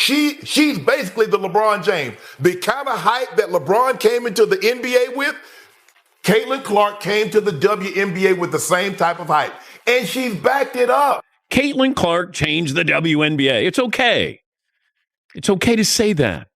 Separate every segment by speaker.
Speaker 1: she's basically the LeBron James. The kind of hype that LeBron came into the NBA with, Caitlin Clark came to the WNBA with the same type of hype. And she's backed it up.
Speaker 2: Caitlin Clark changed the WNBA. It's okay. It's okay to say that.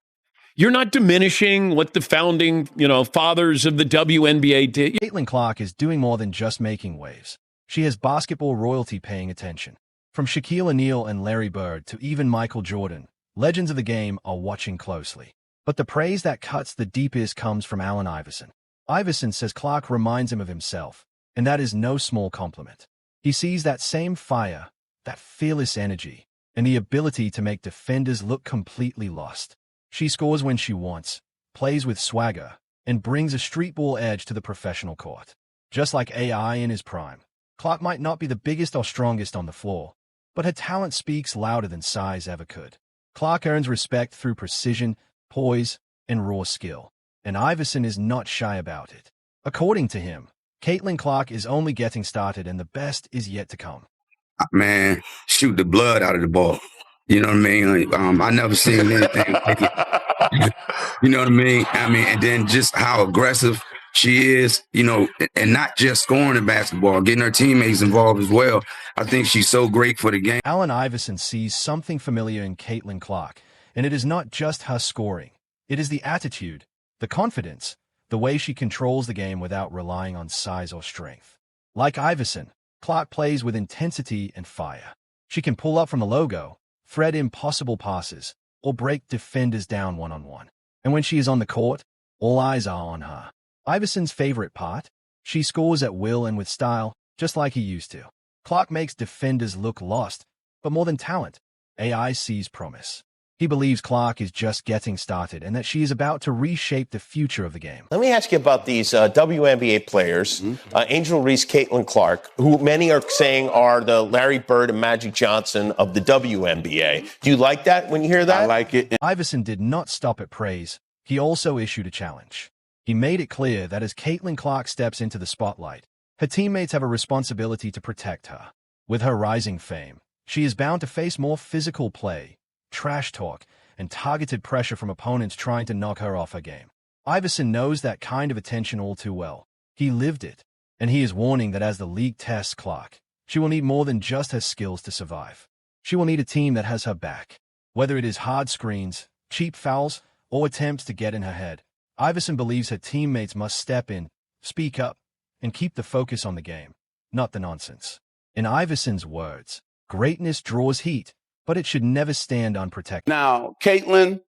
Speaker 2: You're not diminishing what the founding, fathers of the WNBA did.
Speaker 3: Caitlin Clark is doing more than just making waves. She has basketball royalty paying attention. From Shaquille O'Neal and Larry Bird to even Michael Jordan, legends of the game are watching closely. But the praise that cuts the deepest comes from Allen Iverson. Iverson says Clark reminds him of himself, and that is no small compliment. He sees that same fire, that fearless energy, and the ability to make defenders look completely lost. She scores when she wants, plays with swagger, and brings a streetball edge to the professional court. Just like AI in his prime, Clark might not be the biggest or strongest on the floor, but her talent speaks louder than size ever could. Clark earns respect through precision, poise, and raw skill, and Iverson is not shy about it. According to him, Caitlin Clark is only getting started and the best is yet to come.
Speaker 4: Man, shoot the blood out of the ball. You know what I mean? I never seen anything like it. You know what I mean? And then just how aggressive she is, and not just scoring the basketball, getting her teammates involved as well. I think she's so great for the game.
Speaker 3: Allen Iverson sees something familiar in Caitlin Clark, and it is not just her scoring. It is the attitude, the confidence, the way she controls the game without relying on size or strength. Like Iverson, Clark plays with intensity and fire. She can pull up from the logo, thread impossible passes, or break defenders down one-on-one. And when she is on the court, all eyes are on her. Iverson's favorite part? She scores at will and with style, just like he used to. Clark makes defenders look lost, but more than talent, AI sees promise. He believes Clark is just getting started and that she is about to reshape the future of the game.
Speaker 5: Let me ask you about these WNBA players, Angel Reese, Caitlin Clark, who many are saying are the Larry Bird and Magic Johnson of the WNBA. Do you like that when you hear that?
Speaker 4: I like it.
Speaker 3: Iverson did not stop at praise. He also issued a challenge. He made it clear that as Caitlin Clark steps into the spotlight, her teammates have a responsibility to protect her. With her rising fame, she is bound to face more physical play, trash talk, and targeted pressure from opponents trying to knock her off her game. Iverson knows that kind of attention all too well. He lived it, and he is warning that as the league tests Clark, she will need more than just her skills to survive. She will need a team that has her back. Whether it is hard screens, cheap fouls, or attempts to get in her head, Iverson believes her teammates must step in, speak up, and keep the focus on the game, not the nonsense. In Iverson's words, greatness draws heat, but it should never stand unprotected.
Speaker 6: Now, Caitlin,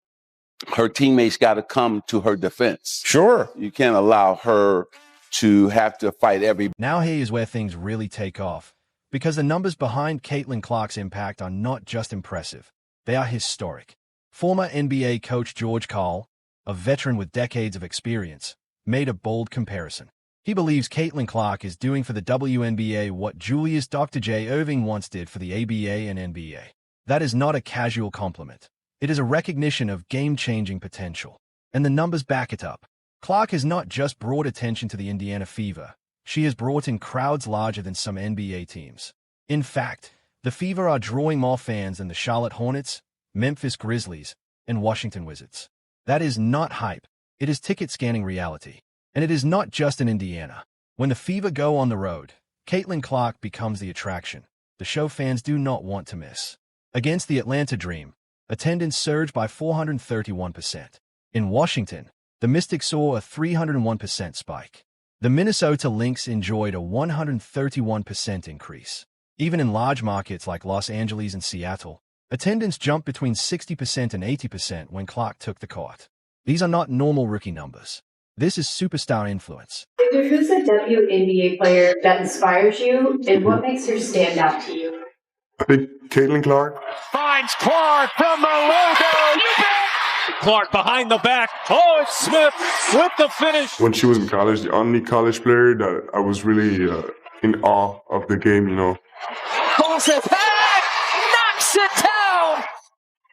Speaker 6: her teammates got to come to her defense.
Speaker 5: Sure.
Speaker 6: You can't allow her to have to fight every...
Speaker 3: Now here is where things really take off, because the numbers behind Caitlin Clark's impact are not just impressive, they are historic. Former NBA coach George Karl, a veteran with decades of experience, made a bold comparison. He believes Caitlin Clark is doing for the WNBA what Julius Dr. J. Irving once did for the ABA and NBA. That is not a casual compliment. It is a recognition of game-changing potential. And the numbers back it up. Clark has not just brought attention to the Indiana Fever. She has brought in crowds larger than some NBA teams. In fact, the Fever are drawing more fans than the Charlotte Hornets, Memphis Grizzlies, and Washington Wizards. That is not hype. It is ticket-scanning reality. And it is not just in Indiana. When the Fever go on the road, Caitlin Clark becomes the attraction. The show fans do not want to miss. Against the Atlanta Dream, attendance surged by 431%. In Washington, the Mystics saw a 301% spike. The Minnesota Lynx enjoyed a 131% increase. Even in large markets like Los Angeles and Seattle, attendance jumped between 60% and 80% when Clark took the court. These are not normal rookie numbers. This is superstar influence.
Speaker 7: Who's a WNBA player that inspires you, and what makes her stand out to you?
Speaker 8: I think Caitlin Clark.
Speaker 2: Finds Clark from the logo. Clark behind the back. Oh, it's Smith with the finish.
Speaker 8: When she was in college, the only college player that I was really in awe of the game,
Speaker 2: Pulls it back. Knocks it down.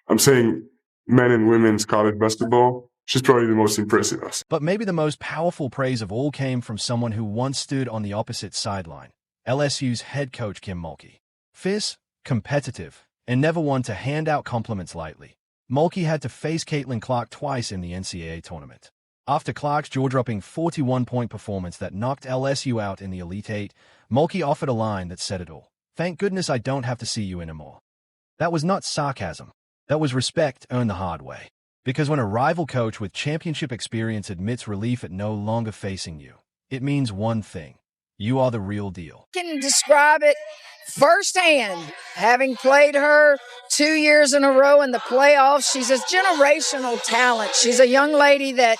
Speaker 8: I'm saying men and women's college basketball. She's probably the most impressive.
Speaker 3: But maybe the most powerful praise of all came from someone who once stood on the opposite sideline, LSU's head coach Kim Mulkey. Fierce, competitive, and never one to hand out compliments lightly. Mulkey had to face Caitlin Clark twice in the NCAA tournament. After Clark's jaw-dropping 41-point performance that knocked LSU out in the Elite Eight, Mulkey offered a line that said it all. "Thank goodness I don't have to see you anymore." That was not sarcasm. That was respect earned the hard way. Because when a rival coach with championship experience admits relief at no longer facing you, it means one thing. You are the real deal.
Speaker 9: I can describe it firsthand, having played her 2 years in a row in the playoffs. She's a generational talent. She's a young lady that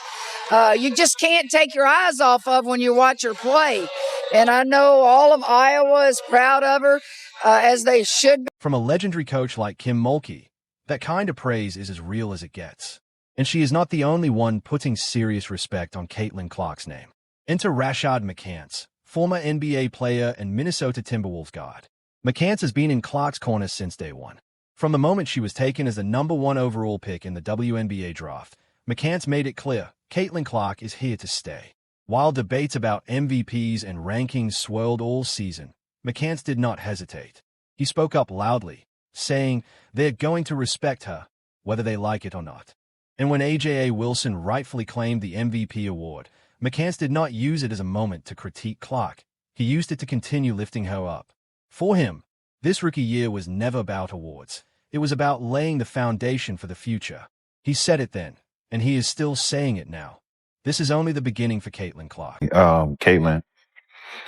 Speaker 9: you just can't take your eyes off of when you watch her play. And I know all of Iowa is proud of her, as they should be.
Speaker 3: From a legendary coach like Kim Mulkey, that kind of praise is as real as it gets. And she is not the only one putting serious respect on Caitlin Clark's name. Enter Rashad McCants, former NBA player and Minnesota Timberwolves guard. McCants has been in Clark's corner since day one. From the moment she was taken as the #1 overall pick in the WNBA draft, McCants made it clear Caitlin Clark is here to stay. While debates about MVPs and rankings swirled all season, McCants did not hesitate. He spoke up loudly, saying they're going to respect her, whether they like it or not. And when AJA Wilson rightfully claimed the MVP award, McCants did not use it as a moment to critique Clark. He used it to continue lifting her up. For him, this rookie year was never about awards. It was about laying the foundation for the future. He said it then, and he is still saying it now. This is only the beginning for Caitlin Clark.
Speaker 10: Caitlin,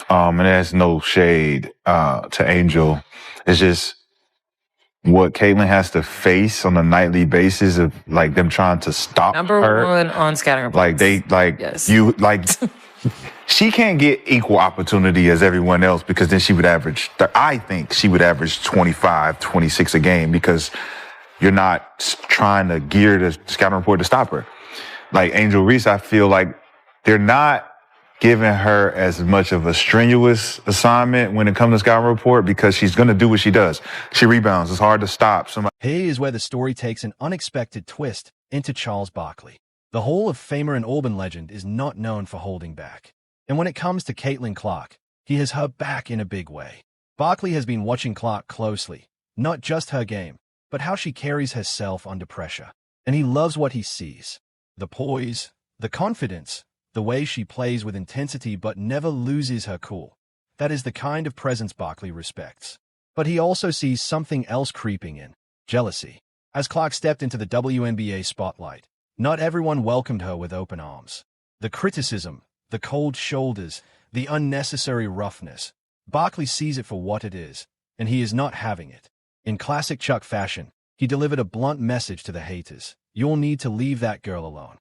Speaker 10: and there's no shade to Angel. It's just what Caitlin has to face on a nightly basis of like them trying to stop
Speaker 11: Number
Speaker 10: her.
Speaker 11: one on scattering
Speaker 10: Like they like
Speaker 11: yes.
Speaker 10: you like she can't get equal opportunity as everyone else because then she would average I think she would average 25, 26 a game because you're not trying to gear the scouting report to stop her. Like Angel Reese, I feel like they're not giving her as much of a strenuous assignment when it comes to scouting report because she's going to do what she does. She rebounds. It's hard to stop somebody.
Speaker 3: Here is where the story takes an unexpected twist into Charles Barkley. The Hall of Famer and Auburn legend is not known for holding back. And when it comes to Caitlin Clark, he has her back in a big way. Barkley has been watching Clark closely, not just her game, but how she carries herself under pressure. And he loves what he sees. The poise, the confidence, the way she plays with intensity but never loses her cool. That is the kind of presence Barkley respects. But he also sees something else creeping in, jealousy. As Clark stepped into the WNBA spotlight, not everyone welcomed her with open arms. The criticism, the cold shoulders, the unnecessary roughness. Barkley sees it for what it is, and he is not having it. In classic Chuck fashion, he delivered a blunt message to the haters. You'll need to leave that girl alone.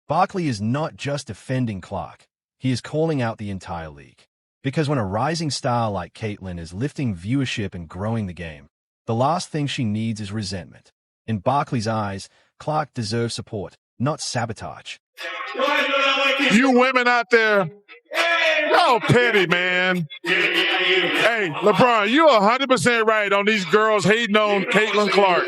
Speaker 3: Barkley is not just defending Clark. He is calling out the entire league. Because when a rising star like Caitlin is lifting viewership and growing the game, the last thing she needs is resentment. In Barkley's eyes, Clark deserves support, not sabotage.
Speaker 12: You women out there, y'all petty, man. Hey, LeBron, you're 100% right on these girls hating on Caitlin Clark.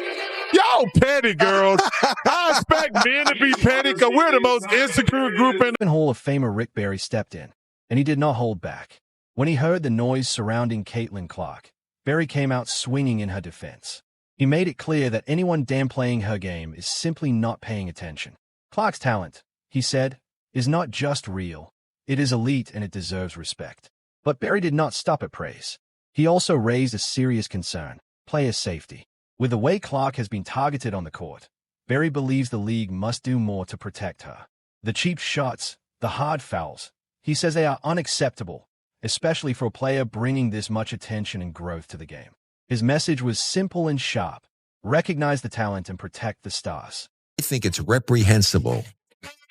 Speaker 12: Y'all petty, girls. I expect men to be petty because we're the most insecure group in
Speaker 3: the Hall of Famer Rick Barry stepped in, and he did not hold back. When he heard the noise surrounding Caitlin Clark, Barry came out swinging in her defense. He made it clear that anyone downplaying her game is simply not paying attention. Clark's talent, he said, is not just real. It is elite and it deserves respect. But Barry did not stop at praise. He also raised a serious concern, player safety. With the way Clark has been targeted on the court, Barry believes the league must do more to protect her. The cheap shots, the hard fouls, he says they are unacceptable, especially for a player bringing this much attention and growth to the game. His message was simple and sharp. Recognize the talent and protect the stars.
Speaker 13: I think it's reprehensible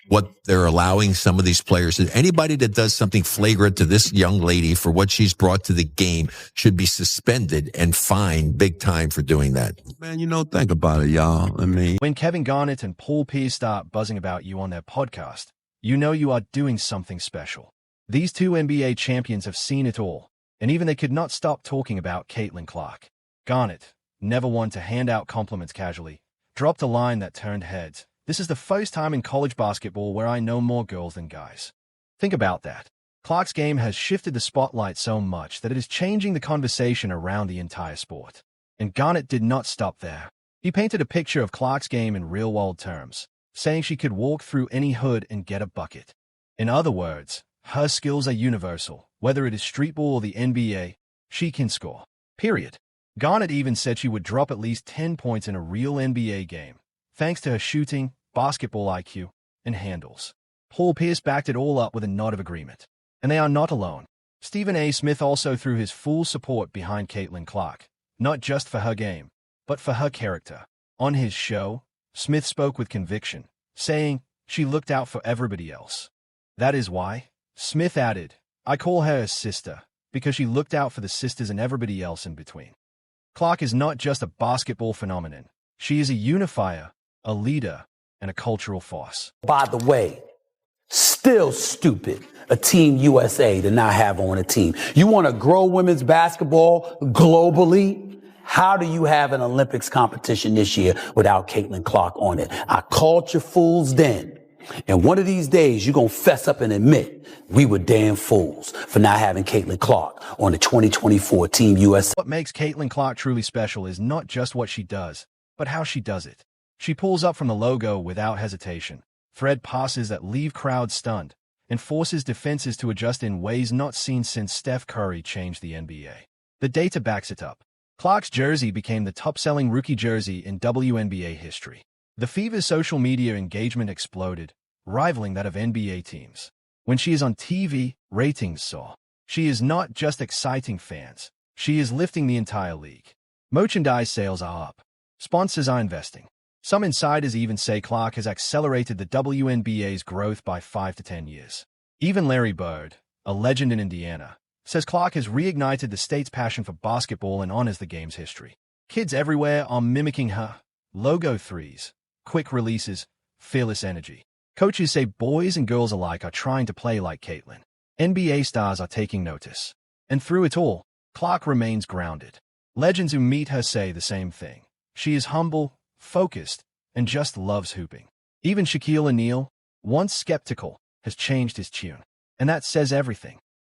Speaker 13: what they're allowing some of these players. Anybody that does something flagrant to this young lady for what she's brought to the game should be suspended and fined big time for doing that.
Speaker 14: Man, think about it, y'all. I mean,
Speaker 3: when Kevin Garnett and Paul Pierce start buzzing about you on their podcast, you know you are doing something special. These two NBA champions have seen it all, and even they could not stop talking about Caitlin Clark. Garnett, never one to hand out compliments casually, dropped a line that turned heads. This is the first time in college basketball where I know more girls than guys. Think about that. Clark's game has shifted the spotlight so much that it is changing the conversation around the entire sport. And Garnett did not stop there. He painted a picture of Clark's game in real-world terms, saying she could walk through any hood and get a bucket. In other words, her skills are universal. Whether it is street ball or the NBA, she can score. Period. Garnett even said she would drop at least 10 points in a real NBA game, thanks to her shooting, basketball IQ, and handles. Paul Pierce backed it all up with a nod of agreement. And they are not alone. Stephen A. Smith also threw his full support behind Caitlin Clark, not just for her game, but for her character. On his show, Smith spoke with conviction, saying she looked out for everybody else. That is why, Smith added, I call her a sister, because she looked out for the sisters and everybody else in between. Clark is not just a basketball phenomenon. She is a unifier, a leader, and a cultural force.
Speaker 11: By the way, still stupid, a Team USA to not have on a team. You want to grow women's basketball globally? How do you have an Olympics competition this year without Caitlin Clark on it? I called your fools then. And one of these days, you're going to fess up and admit we were damn fools for not having Caitlin Clark on the 2024 Team USA.
Speaker 3: What makes Caitlin Clark truly special is not just what she does, but how she does it. She pulls up from the logo without hesitation, thread passes that leave crowds stunned, and forces defenses to adjust in ways not seen since Steph Curry changed the NBA. The data backs it up. Clark's jersey became the top-selling rookie jersey in WNBA history. The Fever's social media engagement exploded, rivaling that of NBA teams. When she is on TV, ratings soar. She is not just exciting fans. She is lifting the entire league. Merchandise sales are up. Sponsors are investing. Some insiders even say Clark has accelerated the WNBA's growth by 5 to 10 years. Even Larry Bird, a legend in Indiana, says Clark has reignited the state's passion for basketball and honors the game's history. Kids everywhere are mimicking her. Logo threes, quick releases, fearless energy. Coaches say boys and girls alike are trying to play like Caitlin. NBA stars are taking notice. And through it all, Clark remains grounded. Legends who meet her say the same thing. She is humble, focused, and just loves hooping. Even Shaquille O'Neal, once skeptical, has changed his tune. And that says everything.